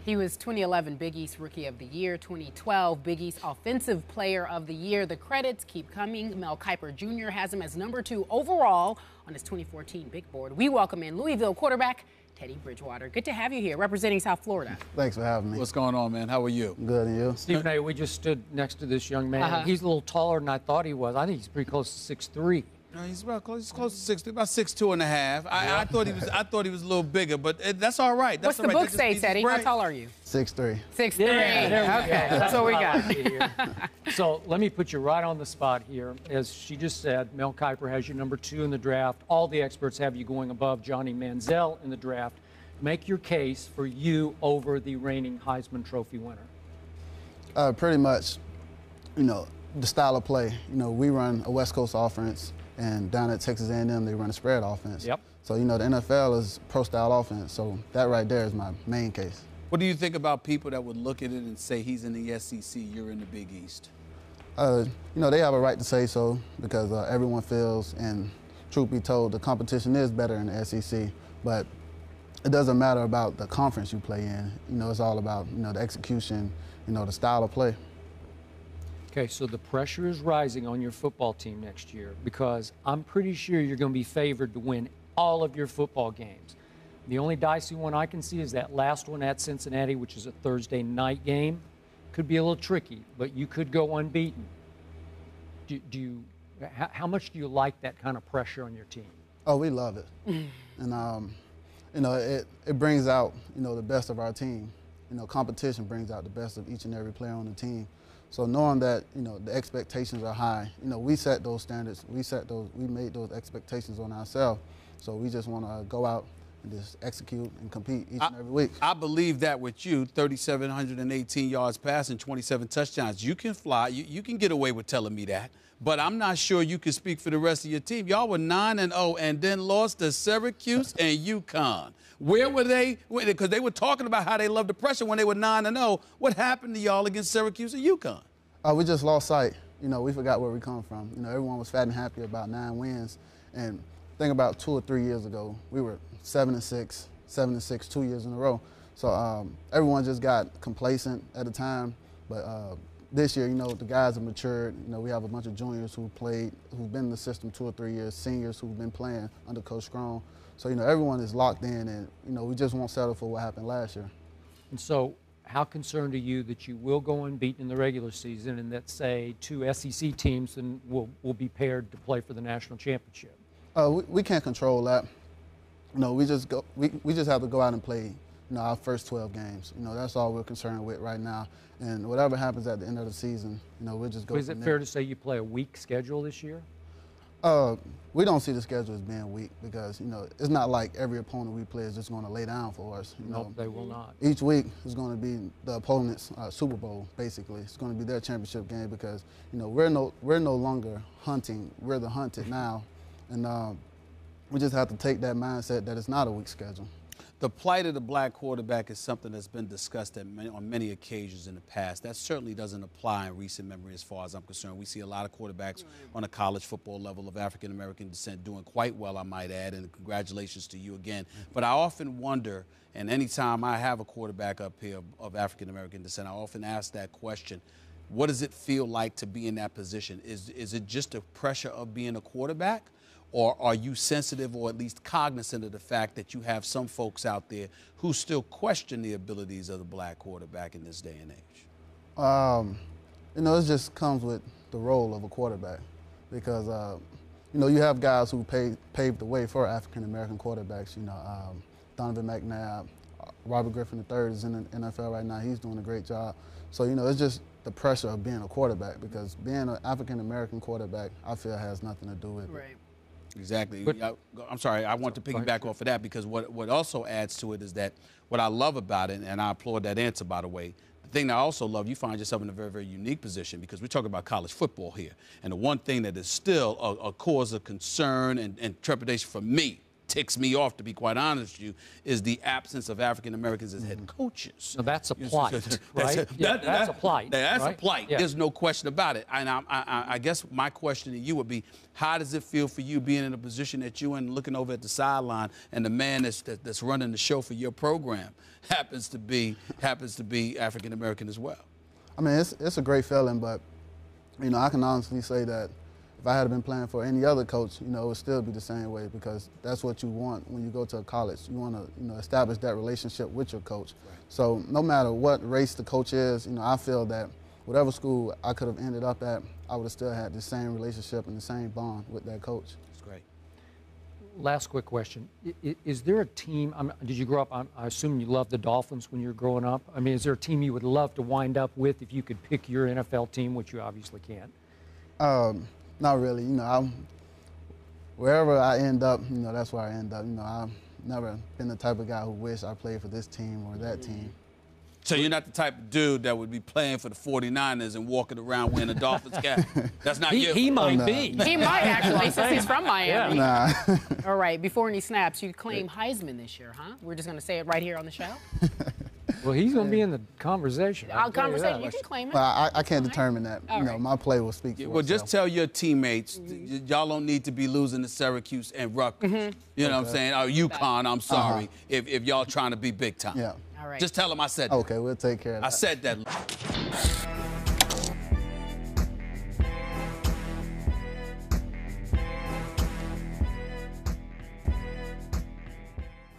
He was 2011 Big East Rookie of the Year, 2012 Big East Offensive Player of the Year. The credits keep coming. Mel Kiper Jr. has him as #2 overall on his 2014 Big Board. We welcome in Louisville quarterback Teddy Bridgewater. Good to have you here, representing South Florida. Thanks for having me. What's going on, man? How are you? Good, and you? Stephen A., we just stood next to this young man. He's a little taller than I thought he was. I think he's pretty close to 6'3". No, he's about close. He's close to 6'2", about 6'2 and a half. I thought he was. I thought he was a little bigger, but that's all right. That's What's the book say, Teddy? How tall are you? 6'3". 6'3". Yeah, okay, that's what we got. So let me put you right on the spot here. As she just said, Mel Kiper has you #2 in the draft. All the experts have you going above Johnny Manziel in the draft. Make your case for you over the reigning Heisman Trophy winner. Pretty much, the style of play. We run a West Coast offense, and down at Texas A&M, they run a spread offense. Yep. So, the NFL is pro-style offense. So that right there is my main case. What do you think about people that would look at it and say he's in the SEC, you're in the Big East? They have a right to say so because everyone feels, and truth be told, the competition is better in the SEC. But it doesn't matter about the conference you play in. It's all about, the execution, the style of play. Okay, so the pressure is rising on your football team next year because I'm pretty sure you're going to be favored to win all of your football games. The only dicey one I can see is that last one at Cincinnati, which is a Thursday night game. Could be a little tricky, but you could go unbeaten. How much do you like that kind of pressure on your team? Oh, we love it. And it brings out, the best of our team. Competition brings out the best of each and every player on the team. So knowing that, the expectations are high, we set those standards, we made those expectations on ourselves. So we just want to go out and just execute and compete each and every week. I believe that with you, 3,718 yards passing, 27 touchdowns. You can fly. You can get away with telling me that. But I'm not sure you can speak for the rest of your team. Y'all were 9-0 and then lost to Syracuse and UConn. Where were they? Because they were talking about how they loved the pressure when they were 9-0. What happened to y'all against Syracuse and UConn? We just lost sight. We forgot where we come from. Everyone was fat and happy about 9 wins. And think about 2 or 3 years ago, we were 7-6, 7-6 2 years in a row. So everyone just got complacent at the time. But this year, the guys have matured. We have a bunch of juniors who've been in the system 2 or 3 years, seniors who've been playing under Coach Strong. So, everyone is locked in, and, we just won't settle for what happened last year. And so how concerned are you that you will go unbeaten in the regular season and that, say, 2 SEC teams and will be paired to play for the national championship? We can't control that. We just have to go out and play, our first 12 games. That's all we're concerned with right now. And whatever happens at the end of the season, we'll just go. Is it fair to say you play a weak schedule this year? We don't see the schedule as being weak because, it's not like every opponent we play is just going to lay down for us. Nope, they will not. Each week is going to be the opponent's Super Bowl, basically. It's going to be their championship game because, we're no longer hunting. We're the hunted now. And we just have to take that mindset that it's not a weak schedule. The plight of the black quarterback is something that's been discussed on many occasions in the past. That certainly doesn't apply in recent memory as far as I'm concerned. We see a lot of quarterbacks on a college football level of African-American descent doing quite well, I might add, and congratulations to you again. But I often wonder, and anytime I have a quarterback up here of African-American descent, I often ask that question, what does it feel like to be in that position? Is it just the pressure of being a quarterback? Or are you sensitive or at least cognizant of the fact that you have some folks out there who still question the abilities of the black quarterback in this day and age? It just comes with the role of a quarterback because, you have guys who paved the way for African-American quarterbacks. Donovan McNabb, Robert Griffin III is in the NFL right now. He's doing a great job. So, it's just the pressure of being a quarterback because being an African-American quarterback, I feel, has nothing to do with it. Exactly. I'm sorry, I want to piggyback off of that because what also adds to it is that what I love about it, and I applaud that answer, by the way, the thing that I also love, you find yourself in a very, very unique position because we're talking about college football here. And the one thing that is still a cause of concern and trepidation for me, ticks me off, to be quite honest with you, is the absence of African Americans as head coaches. No, that's a plight, right? That's a plight. That's right? a plight. Yeah. There's no question about it. And I guess my question to you would be, how does it feel for you being in a position that you're in, looking over at the sideline, and the man that's running the show for your program happens to be African American as well? I mean, it's a great feeling, but, you know, I can honestly say that if I had been playing for any other coach, you know, it would still be the same way, because that's what you want when you go to a college. You want to, you know, establish that relationship with your coach. Right. So no matter what race the coach is, you know, I feel that whatever school I could have ended up at, I would have still had the same relationship and the same bond with that coach. That's great. Last quick question. Is there a team, did you grow up, I assume you loved the Dolphins when you were growing up. I mean, is there a team you would love to wind up with if you could pick your NFL team, which you obviously can't? Not really. You know, wherever I end up, you know, that's where I end up. You know, I've never been the type of guy who wished I played for this team or that team. So you're not the type of dude that would be playing for the 49ers and walking around wearing a Dolphins cap. That's not you. He might be. He might, actually, since he's from Miami. Nah. All right, before any snaps, you claim Heisman this year, huh? We're just going to say it right here on the show? Well, he's going to be in the conversation. You can claim it. Well, I can't determine that. All you know, right. my play will speak for Well, itself. just tell your teammates, y'all don't need to be losing to Syracuse and Rutgers. You know what I'm saying? Or UConn, I'm sorry, if y'all trying to be big time. Yeah. All right. Just tell them I said that. Okay, we'll take care of that. I said that.